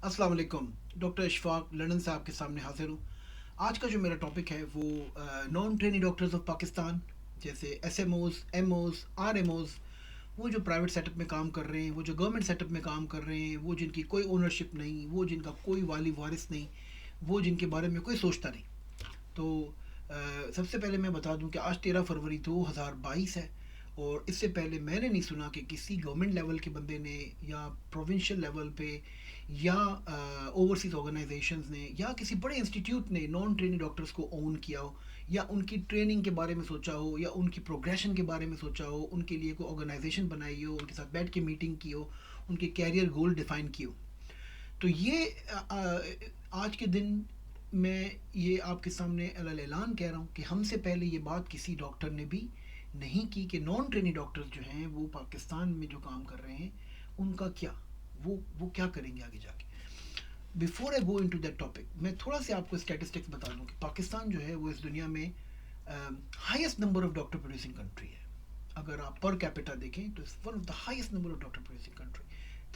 अस्सलाम वालेकुम। Doctor Ishfaq London से आपके सामने हाजिर हूँ। आज का जो मेरा टॉपिक है वो non trainee doctors of Pakistan, जैसे एसएमओज, एमओज, आरएमओज, वो जो प्राइवेट सेटअप में काम कर रहे हैं, वो जो गवर्नमेंट सेटअप में काम कर रहे हैं, वो जिनकी कोई ओनरशिप नहीं, वो जिनका कोई वाली वारिस नहीं, वो जिनके बारे में कोई सोचता नहीं। तो सबसे पहले मैं बता दूं कि आज 13 फरवरी 2022 है, और इससे पहले मैंने नहीं सुना कि किसी गवर्नमेंट लेवल के बंदे ने या प्रोविंशियल लेवल पे या ओवरसीज ऑर्गेनाइजेशंस ने या किसी बड़े इंस्टीट्यूट ने नॉन ट्रेनिंग डॉक्टर्स को ओन किया हो, या उनकी ट्रेनिंग के बारे में सोचा हो, या उनकी प्रोग्रेशन के बारे में सोचा हो, उनके लिए कोई ऑर्गेनाइजेशन बनाई हो, उनके साथ बैठ के मीटिंग की हो, उनके कैरियर गोल डिफाइन की हो। तो ये आज के दिन मैं ये आपके सामने अलल ऐलान कह रहा हूँ कि हमसे पहले ये बात किसी डॉक्टर ने भी नहीं की कि नॉन ट्रेनिंग डॉक्टर्स जो हैं वो पाकिस्तान में जो काम कर रहे हैं उनका क्या, वो क्या करेंगे आगे जाके। Before I go into that topic, मैं थोड़ा सा आपको स्टैटिस्टिक्स बता दूँ कि पाकिस्तान जो है वो इस दुनिया में highest number of doctor producing country है। अगर आप पर कैपिटा देखें तो it's one of the highest number of doctor producing country.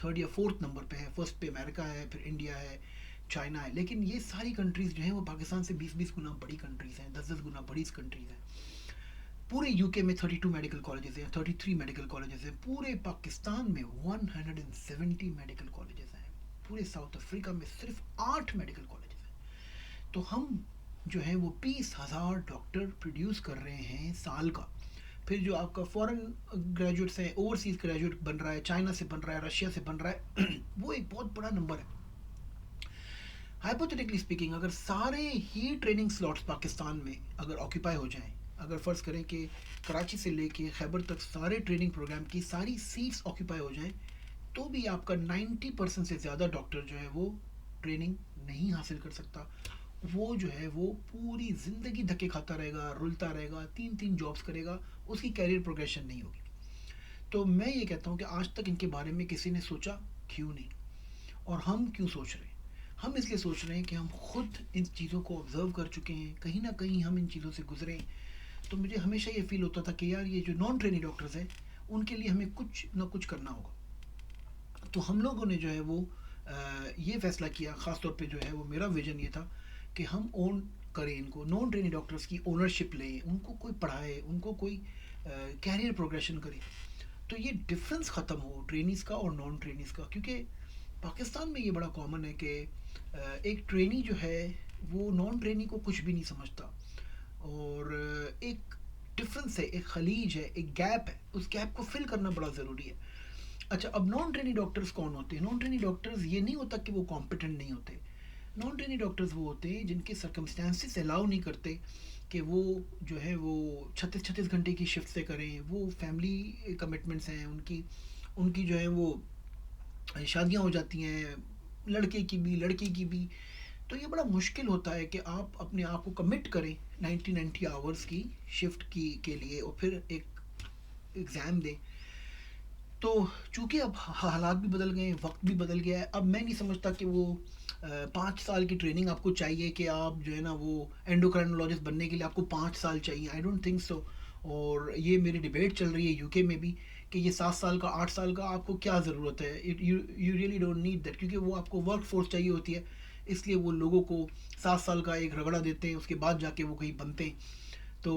Third या फोर्थ नंबर पे है, फर्स्ट पे अमेरिका है, फिर इंडिया है, चाइना है। लेकिन ये सारी कंट्रीज़ जो हैं वो पाकिस्तान से 20-20 गुना बड़ी कंट्रीज़ हैं, 10-10 गुना बड़ी कंट्रीज़ हैं। पूरे यूके में 32 मेडिकल कॉलेजेस हैं, 33 मेडिकल कॉलेजेस हैं। पूरे पाकिस्तान में 170 मेडिकल कॉलेजेस हैं। पूरे साउथ अफ्रीका में सिर्फ 8 मेडिकल कॉलेजेस हैं। तो हम जो है वो 20,000 डॉक्टर प्रोड्यूस कर रहे हैं साल का। फिर जो आपका फॉरेन ग्रेजुएट्स हैं, ओवरसीज ग्रेजुएट बन रहा है, चाइना से बन रहा है, रशिया से बन रहा है, वो एक बहुत बड़ा नंबर है। हाइपोथेटिकली स्पीकिंग, अगर सारे ही ट्रेनिंग स्लॉट्स पाकिस्तान में अगर ऑक्यूपाई हो जाएं, अगर फ़र्ज़ करें कि कराची से लेके खैबर तक सारे ट्रेनिंग प्रोग्राम की सारी सीट्स ऑक्यूपाई हो जाएं, तो भी आपका 90% से ज़्यादा डॉक्टर जो है वो ट्रेनिंग नहीं हासिल कर सकता। वो जो है वो पूरी ज़िंदगी धक्के खाता रहेगा, रुलता रहेगा, तीन तीन जॉब्स करेगा, उसकी कैरियर प्रोग्रेशन नहीं होगी। तो मैं ये कहता हूँ कि आज तक इनके बारे में किसी ने सोचा क्यों नहीं, और हम क्यों सोच रहे हैं। हम इसलिए सोच रहे हैं कि हम खुद इन चीज़ों को ऑब्ज़र्व कर चुके हैं, कहीं ना कहीं हम इन चीज़ों से गुजरे हैं। तो मुझे हमेशा ये फील होता था कि यार ये जो नॉन ट्रेनिंग डॉक्टर्स हैं उनके लिए हमें कुछ ना कुछ करना होगा। तो हम लोगों ने जो है वो ये फैसला किया, ख़ास तौर पे जो है वो मेरा विज़न ये था कि हम ओन करें इनको, नॉन ट्रेनिंग डॉक्टर्स की ओनरशिप लें, उनको कोई पढ़ाए, उनको कोई कैरियर प्रोग्रेशन करे। तो ये डिफरेंस ख़त्म हो ट्रेनीज़ का और नॉन ट्रेनीज़ का, क्योंकि पाकिस्तान में ये बड़ा कॉमन है कि एक ट्रेनी जो है वो नॉन ट्रेनी को कुछ भी नहीं समझता, और एक डिफरेंस है, एक खलीज है, एक गैप है, उस गैप को फिल करना बड़ा ज़रूरी है। अच्छा, अब नॉन ट्रेनी डॉक्टर्स कौन होते हैं? नॉन ट्रेनी डॉक्टर्स ये नहीं होता कि वो कॉम्पिटेंट नहीं होते। नॉन ट्रेनी डॉक्टर्स वो होते हैं जिनके सर्कमस्टेंसेस अलाउ नहीं करते कि वो जो है वो 36-36 घंटे की शिफ्ट से करें। वो फैमिली कमिटमेंट्स हैं उनकी, उनकी जो है वो शादियाँ हो जाती हैं, लड़के की भी लड़की की भी। तो ये बड़ा मुश्किल होता है कि आप अपने आप को कमिट करें 90-90 आवर्स की शिफ्ट की के लिए, और फिर एक एग्ज़ाम दें। तो चूंकि अब हालात भी बदल गए हैं, वक्त भी बदल गया है। अब मैं नहीं समझता कि वो 5 साल की ट्रेनिंग आपको चाहिए, कि आप जो है ना वो एंडोक्राइनोलॉजिस्ट बनने के लिए आपको 5 साल चाहिए। I don't think so. और ये मेरी डिबेट चल रही है यूके में भी कि ये 7 साल का, 8 साल का आपको क्या ज़रूरत है। You really don't need that, क्योंकि वो आपको वर्क फोर्स चाहिए होती है। इसलिए वो लोगों को 7 साल का एक रगड़ा देते हैं, उसके बाद जाके वो कहीं बनते हैं। तो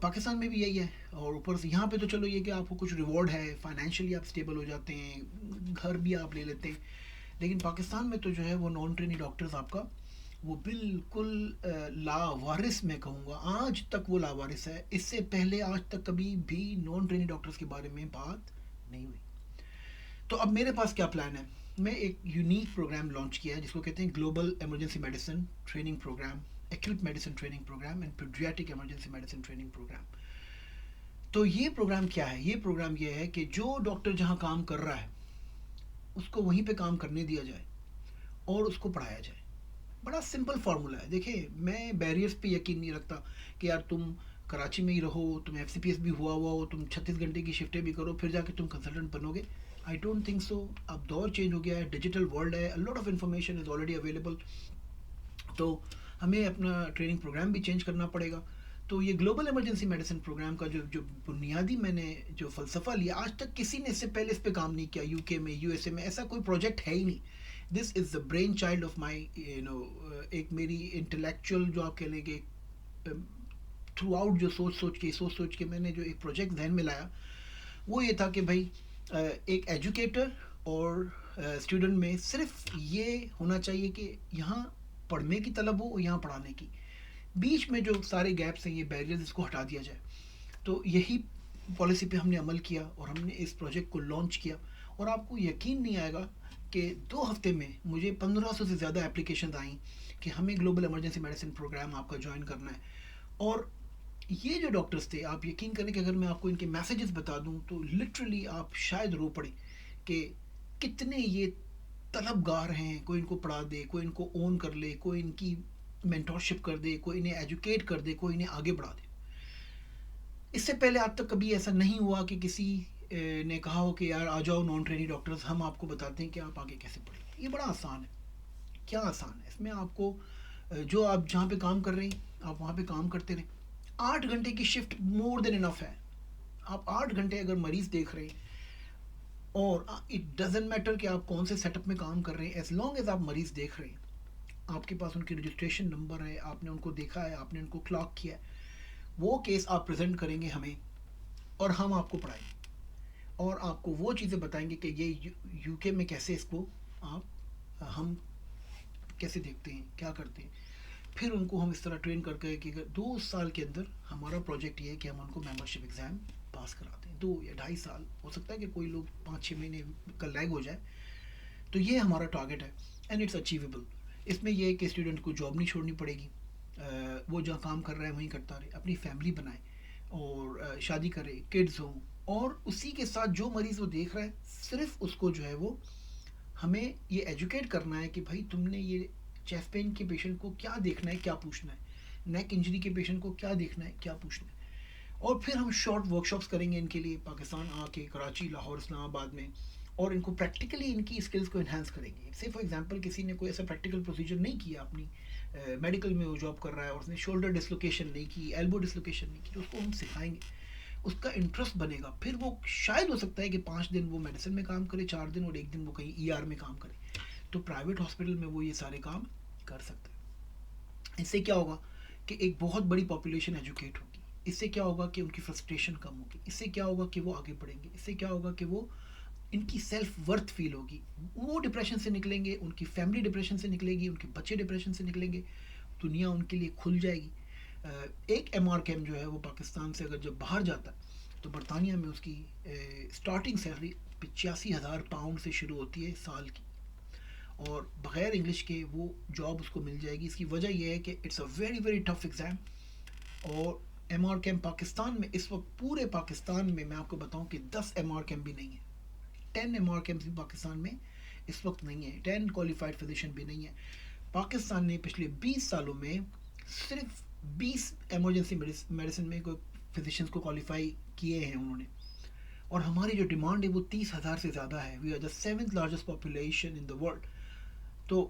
पाकिस्तान में भी यही है। और ऊपर से यहाँ पे तो चलो ये कि आपको कुछ रिवॉर्ड है, फाइनेंशियली आप स्टेबल हो जाते हैं, घर भी आप ले लेते हैं। लेकिन पाकिस्तान में तो जो है वो नॉन ट्रेनी डॉक्टर्स आपका वो बिल्कुल लावारिस, मैं कहूँगा आज तक वो लावारिस है। इससे पहले आज तक कभी भी नॉन ट्रेनी डॉक्टर्स के बारे में बात नहीं हुई। तो अब मेरे पास क्या प्लान है? मैं एक यूनिक प्रोग्राम लॉन्च किया है जिसको कहते हैं global emergency medicine training programme, acute medicine training programme and paediatric emergency medicine training programme. तो ये प्रोग्राम क्या है? ये प्रोग्राम ये है कि जो डॉक्टर जहाँ काम कर रहा है उसको वहीं पे काम करने दिया जाए और उसको पढ़ाया जाए। बड़ा सिंपल फार्मूला है। देखिए, मैं बैरियर्स पे यकीन नहीं रखता कि यार तुम कराची में ही रहो, तुम एफ भी हुआ हुआ हो, तुम 36 घंटे की शिफ्टें भी करो, फिर जाके तुम कंसल्टेंट बनोगे। I don't think so. अब दौर चेंज हो गया है, डिजिटल वर्ल्ड है, lot of information is already available. तो हमें अपना ट्रेनिंग प्रोग्राम भी चेंज करना पड़ेगा। तो ये ग्लोबल इमरजेंसी मेडिसिन प्रोग्राम का जो जो बुनियादी मैंने जो फ़लसफ़ा लिया, आज तक किसी ने इससे पहले इस पे काम नहीं किया। यूके में, यूएसए में ऐसा कोई प्रोजेक्ट है ही नहीं this is the brain child of my ایک میری انٹلیکچوئل جو آپ کہہ لیں کہ تھرو آؤٹ جو سوچ کے میں نے جو ایک پروجیکٹ ذہن میں لایا وہ یہ تھا کہ بھائی ایک ایجوکیٹر اور اسٹوڈنٹ میں صرف یہ ہونا چاہیے کہ یہاں پڑھنے کی طلب ہو اور یہاں پڑھانے کی، بیچ میں جو سارے گیپس ہیں یہ بیریئرز اس کو ہٹا دیا جائے. تو یہی پالیسی پہ ہم نے عمل کیا اور ہم نے اس پروجیکٹ کو لانچ کیا. اور آپ کو یقین نہیں آئے گا کہ 2 ہفتے میں مجھے 1500 سے زیادہ اپلیکیشنز آئیں کہ ہمیں گلوبل ایمرجنسی میڈیسن پروگرام آپ کا جوائن کرنا ہے. اور یہ جو ڈاکٹرز تھے، آپ یقین کریں کہ اگر میں آپ کو ان کے میسیجز بتا دوں تو لٹرلی آپ شاید رو پڑیں کہ کتنے یہ طلب گار ہیں. کوئی ان کو پڑھا دے، کوئی ان کو اون کر لے، کوئی ان کی مینٹورشپ کر دے، کوئی انہیں ایجوکیٹ کر دے، کوئی انہیں آگے بڑھا دے. اس سے پہلے آج تک کبھی ایسا نہیں ہوا کہ کسی نے کہا ہو کہ یار آ جاؤ نان ٹریننگ ڈاکٹرز، ہم آپ کو بتاتے ہیں کہ آپ آگے کیسے پڑھیں. یہ بڑا آسان ہے. کیا آسان ہے اس میں؟ آپ کو جو آپ جہاں پہ کام کر رہے ہیں آپ وہاں پہ کام کرتے رہیں. 8 گھنٹے کی شفٹ مور دین انف ہے. آپ 8 گھنٹے اگر مریض دیکھ رہے ہیں، اور اٹ ڈزنٹ میٹر کہ آپ کون سے سیٹ اپ میں کام کر رہے ہیں، ایز لانگ ایز آپ مریض دیکھ رہے ہیں، آپ کے پاس ان کی رجسٹریشن نمبر ہے، آپ نے ان کو دیکھا ہے، آپ نے ان کو کلاک کیا ہے، وہ کیس آپ پریزنٹ کریں گے ہمیں اور ہم آپ کو پڑھائیں گے اور آپ کو وہ چیزیں بتائیں گے کہ یہ یو کے میں کیسے اس کو آپ ہم کیسے دیکھتے ہیں، کیا کرتے ہیں. پھر ان کو ہم اس طرح ٹرین کر کے کہ 2 سال کے اندر ہمارا پروجیکٹ یہ ہے کہ ہم ان کو ممبرشپ ایگزام پاس کراتے ہیں. 2 یا 2.5 سال ہو سکتا ہے کہ کوئی لوگ 5-6 مہینے کا لیگ ہو جائے. تو یہ ہمارا ٹارگیٹ ہے اینڈ اٹس اچیویبل. اس میں یہ ہے کہ اسٹوڈنٹ کو جاب نہیں چھوڑنی پڑے گی، وہ جہاں کام کر رہا ہے وہیں کرتا رہے، اپنی فیملی بنائے اور شادی کرے، کڈز ہوں، اور اسی کے ساتھ جو مریض وہ دیکھ رہا ہے صرف اس کو جو ہے وہ ہمیں یہ ایجوکیٹ کرنا ہے کہ بھائی تم نے یہ چیسٹ پین کے پیشنٹ کو کیا دیکھنا ہے، کیا پوچھنا ہے، نیک انجری کے پیشنٹ کو کیا دیکھنا ہے، کیا پوچھنا ہے. اور پھر ہم شارٹ ورک شاپس کریں گے ان کے لیے پاکستان آ کے، کراچی، لاہور، اسلام آباد میں، اور ان کو پریکٹیکلی ان کی اسکلس کو انہینس کریں گے. سے فار ایگزامپل کسی نے کوئی ایسا پریکٹیکل پروسیجر نہیں کیا اپنی میڈیکل میں وہ جاب کر رہا ہے اور اس نے شولڈر ڈسلوکیشن نہیں کی، ایلبو ڈسلوکیشن نہیں کی، تو اس کو ہم سکھائیں گے. اس کا انٹرسٹ بنے گا. پھر وہ شاید ہو سکتا ہے کہ 5 دن وہ میڈیسن میں کام کرے، 4 دن، اور 1 دن وہ کہیں ER میں کام کرے. تو پرائیویٹ ہاسپٹل میں وہ یہ سارے کام کر سکتا ہے. اس سے کیا ہوگا کہ ایک بہت بڑی پاپولیشن ایجوکیٹ ہوگی. اس سے کیا ہوگا کہ ان کی فرسٹریشن کم ہوگی. اس سے کیا ہوگا کہ وہ آگے بڑھیں گے. اس سے کیا ہوگا کہ وہ ان کی سیلف ورتھ فیل ہوگی، وہ ڈپریشن سے نکلیں گے، ان کی فیملی ڈپریشن سے نکلے گی، ان کے بچے ڈپریشن سے نکلیں گے، دنیا ان کے لیے کھل جائے گی. ایک MR کیم جو ہے وہ پاکستان سے اگر جب باہر جاتا ہے تو برطانیہ میں اس کی اسٹارٹنگ سیلری 85,000 پاؤنڈ سے شروع ہوتی ہے سال کی، اور بغیر انگلش کے وہ جاب اس کو مل جائے گی. اس کی وجہ یہ ہے کہ it's a very very tough exam. اور MR کیم پاکستان میں اس وقت پورے پاکستان میں آپ کو بتاؤں کہ 10 MR کیم بھی نہیں ہے. 10 MR کیمپس بھی پاکستان میں اس وقت نہیں ہے. 10 کوالیفائڈ فزیشین بھی نہیں ہے. پاکستان نے پچھلے 20 سالوں میں صرف 20 ایمرجنسی میڈیسن میں فزیشینس کو کوالیفائی کیے ہیں انہوں نے. اور ہماری جو ڈیمانڈ ہے وہ 30,000 سے زیادہ ہے. We are the 7th largest population in the world. تو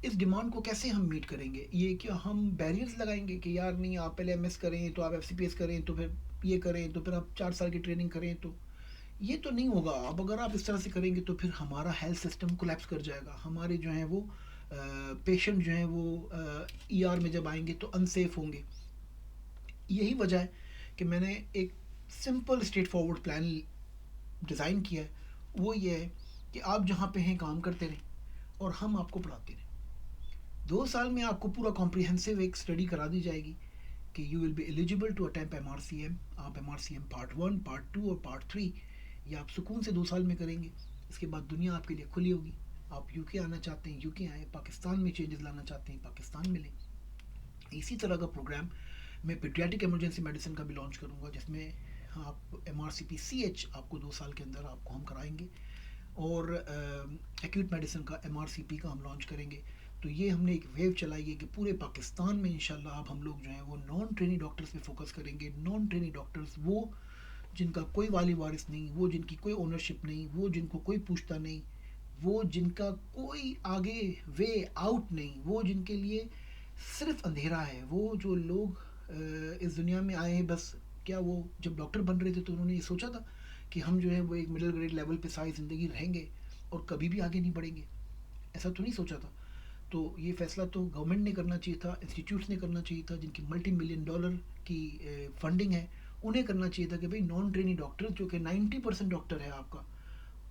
اس ڈیمانڈ کو کیسے ہم میٹ کریں گے؟ یہ کہ ہم بیریئرز لگائیں گے کہ یار نہیں آپ پہلے MS کریں، تو آپ FCPS کریں، تو پھر یہ کریں، تو پھر آپ 4 سال کی ٹریننگ کریں. تو یہ تو نہیں ہوگا. اب اگر آپ اس طرح سے کریں گے تو پھر ہمارا ہیلتھ سسٹم کولیپس کر جائے گا. ہمارے جو ہیں وہ پیشنٹ جو ہیں وہ ER میں جب آئیں گے تو انسیف ہوں گے. یہی وجہ ہے کہ میں نے ایک simple straight forward plan design کیا ہے. وہ یہ ہے کہ آپ جہاں پہ ہیں کام کرتے رہیں اور ہم آپ کو پڑھاتے رہیں. 2 سال میں آپ کو پورا کمپریہنسو ایک اسٹڈی کرا دی جائے گی کہ you will be eligible to attempt MRCM. آپ MRCM پارٹ 1، پارٹ 2 اور پارٹ 3 یہ آپ سکون سے 2 سال میں کریں گے. اس کے بعد دنیا آپ کے لیے کھلی ہوگی. آپ UK آنا چاہتے ہیں UK آئیں، پاکستان میں چینجز لانا چاہتے ہیں پاکستان میں لیں. اسی طرح کا پروگرام میں پیڈیاٹرک ایمرجنسی میڈیسن کا بھی لانچ کروں گا، جس میں آپ MRCP-CH آپ کو 2 سال کے اندر آپ کو ہم کرائیں گے، اور ایکیوٹ میڈیسن کا MRCP کا ہم لانچ کریں گے. تو یہ ہم نے ایک ویو چلائی ہے کہ پورے پاکستان میں انشاءاللہ اب ہم لوگ جو ہیں وہ نان ٹریننگ ڈاکٹرز پہ فوکس کریں گے. نان ٹریننگ ڈاکٹرز وہ جن کا کوئی والی وارث نہیں، وہ جن کی کوئی اونرشپ نہیں، وہ جن کو کوئی پوچھتا نہیں، وہ جن کا کوئی آگے وے آؤٹ نہیں، وہ جن کے لیے صرف اندھیرا ہے. وہ جو لوگ اس دنیا میں آئے ہیں بس کیا وہ جب ڈاکٹر بن رہے تھے تو انہوں نے یہ سوچا تھا کہ ہم جو ہے وہ ایک مڈل گریڈ لیول پہ ساری زندگی رہیں گے اور کبھی بھی آگے نہیں بڑھیں گے. ऐसा तो नहीं सोचा था। तो ये फैसला तो गवर्नमेंट ने करना चाहिए था, इंस्टीट्यूट्स ने करना चाहिए था, जिनकी मल्टी मिलियन डॉलर की फंडिंग है, उन्हें करना चाहिए था कि भाई नॉन ट्रेनी डॉक्टर जो कि 90% डॉक्टर है आपका,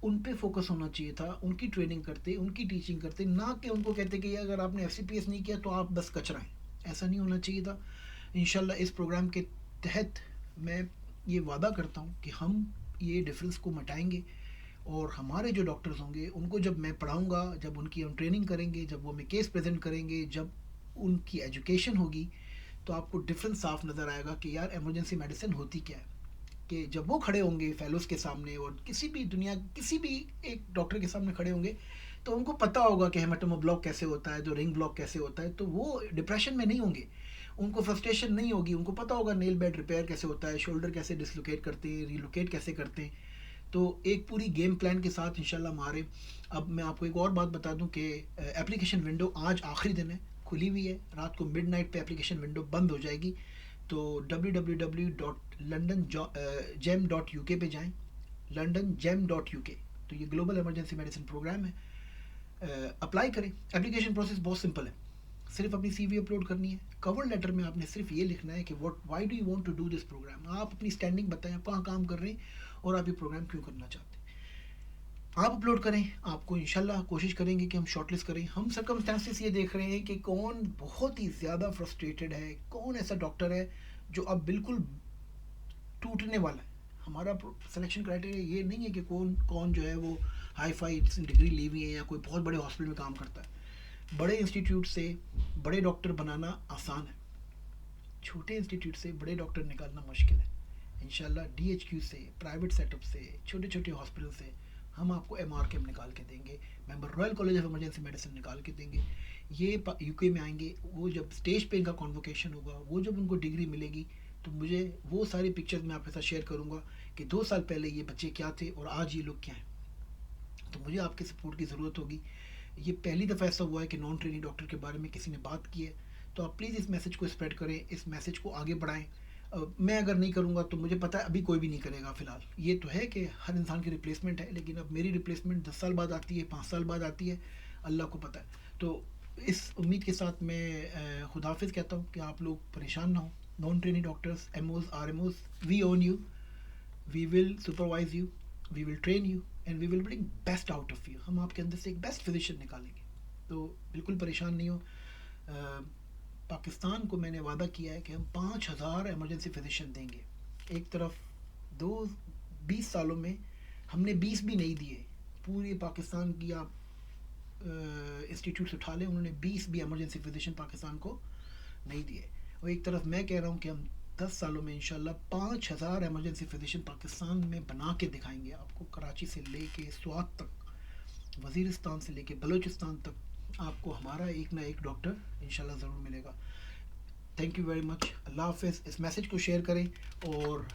उन पे फोकस होना चाहिए था, उनकी ट्रेनिंग करते, उनकी टीचिंग करते, ना कि उनको कहते कि अगर आपने एफ नहीं किया तो आप बस कचरा हैं। ऐसा नहीं होना चाहिए था। इंशाल्लाह इस प्रोग्राम के तहत मैं ये वादा करता हूँ कि हम ये डिफरेंस को मिटाएंगे, और हमारे जो डॉक्टर्स होंगे उनको जब मैं पढ़ाऊँगा, जब उनकी हम ट्रेनिंग करेंगे, जब वो हमें केस प्रेजेंट करेंगे, जब उनकी एजुकेशन होगी, तो आपको डिफरेंस साफ नज़र आएगा कि यार एमरजेंसी मेडिसिन होती क्या है। कि जब वो खड़े होंगे फेलोज के सामने और किसी भी दुनिया किसी भी एक डॉक्टर के सामने खड़े होंगे, तो उनको पता होगा कि हेमाटोमा ब्लॉक कैसे होता है, जो रिंग ब्लॉक कैसे होता है, तो वो डिप्रेशन में नहीं होंगे, उनको फ्रस्ट्रेशन नहीं होगी, उनको पता होगा नेल बेड रिपेयर कैसे होता है, शोल्डर कैसे डिसलोकेट करते हैं, रिलोकेट कैसे करते हैं। तो एक पूरी गेम प्लान के साथ इंशाल्लाह हमारे। अब मैं आपको एक और बात बता दूं कि एप्लीकेशन विंडो आज आखिरी दिन है, खुली हुई है, रात को मिडनाइट पे एप्लीकेशन विंडो बंद हो जाएगी। तो www.londongem.uk पे जाएं, londongem.uk। तो ये ग्लोबल इमरजेंसी मेडिसिन प्रोग्राम है, अप्लाई करें। एप्लीकेशन प्रोसेस बहुत सिंपल है, सिर्फ अपनी सीवी अपलोड करनी है, कवर लेटर में आपने सिर्फ ये लिखना है कि what why do you want to do this programme, आप अपनी स्टैंडिंग बताएं, आप कहाँ काम कर रहे हैं और आप ये प्रोग्राम क्यों करना चाहते हैं। आप अपलोड करें, आपको इंशाल्लाह कोशिश करेंगे कि हम शॉर्टलिस्ट करें। हम सर्कमस्टेंसेस ये देख रहे हैं कि कौन बहुत ही ज़्यादा फ्रस्ट्रेटेड है, कौन ऐसा डॉक्टर है जो अब बिल्कुल टूटने वाला है। हमारा सिलेक्शन क्राइटेरिया ये नहीं है कि कौन कौन जो है वो हाई फाई डिग्री ली हुई है या कोई बहुत बड़े हॉस्पिटल में काम करता है। बड़े इंस्टीट्यूट से बड़े डॉक्टर बनाना आसान है, छोटे इंस्टीट्यूट से बड़े डॉक्टर निकालना मुश्किल है। इंशाल्लाह DHQ से, प्राइवेट सेटअप से, छोटे छोटे हॉस्पिटल से हम आपको MRKM निकाल के देंगे, member royal college of emergency medicine निकाल के देंगे। ये यूके में आएंगे, वो जब स्टेज पे इनका कॉन्वोकेशन होगा, वो जब उनको डिग्री मिलेगी, तो मुझे वो सारी पिक्चर्स मैं आपके साथ शेयर करूँगा कि 2 साल पहले ये बच्चे क्या थे और आज ये लोग क्या हैं। तो मुझे आपके सपोर्ट की ज़रूरत होगी। ये पहली दफ़ा ऐसा हुआ है कि नॉन ट्रेनिंग डॉक्टर के बारे में किसी ने बात की है, तो आप प्लीज़ इस मैसेज को स्प्रेड करें, इस मैसेज को आगे बढ़ाएं। मैं अगर नहीं करूँगा तो मुझे पता है अभी कोई भी नहीं करेगा फ़िलहाल। ये तो है कि हर इंसान की रिप्लेसमेंट है, लेकिन अब मेरी रिप्लेसमेंट 10 साल बाद आती है, 5 साल बाद आती है, अल्लाह को पता है। तो इस उम्मीद के साथ मैं खुदाफिज कहता हूँ कि आप लोग परेशान ना हो। Non training doctors, MOs, RMOs, we own you, we will supervise you, we will train you and we will bring best out of you. हम आपके अंदर से एक बेस्ट फिजिशियन निकालेंगे, तो बिल्कुल परेशान नहीं हो। पाकिस्तान को मैंने वादा किया है कि हम 5,000 एमरजेंसी फिजिशियन देंगे। एक तरफ दो 20 सालों में हमने 20 भी नहीं दिए, पूरे पाकिस्तान की आप इंस्टीट्यूट उठा लें, उन्होंने 20 भी एमरजेंसी फिजिशियन पाकिस्तान को नहीं दिए। और एक तरफ मैं कह रहा हूँ कि हम 10 सालों में इंशाल्लाह 5,000 एमरजेंसी फिजिशियन पाकिस्तान में बना के दिखाएंगे आपको। कराची से लेके स्वात तक, वज़ीरिस्तान से लेके बलूचिस्तान तक आपको हमारा एक ना एक डॉक्टर इंशाल्लाह ज़रूर मिलेगा। थैंक यू वेरी मच, अल्लाह हाफ़िज़। इस मैसेज को शेयर करें और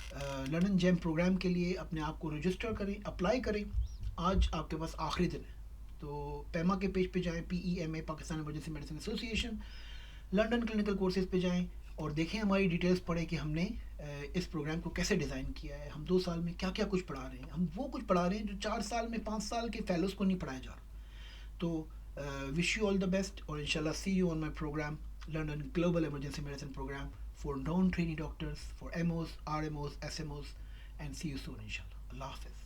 लंदन जेम प्रोग्राम के लिए अपने आप को रजिस्टर करें, अप्लाई करें। आज आपके पास आखिरी दिन है, तो पैमा के पेज पे जाएं, PEMA Pakistan emergency medicine association, London clinical courses पे जाएं और देखें, हमारी डिटेल्स पढ़ें कि हमने इस प्रोग्राम को कैसे डिज़ाइन किया है, हम 2 साल में क्या क्या कुछ पढ़ा रहे हैं। हम वो कुछ पढ़ा रहे हैं जो 4 साल में 5 साल के फेलोज़ को नहीं पढ़ाया जा रहा। तो wish you all the best, or inshallah see you on my program, London Global Emergency Medicine Program for non-trainee doctors, for MOs, RMOs, SMOs, and see you soon inshallah. Allah Hafiz.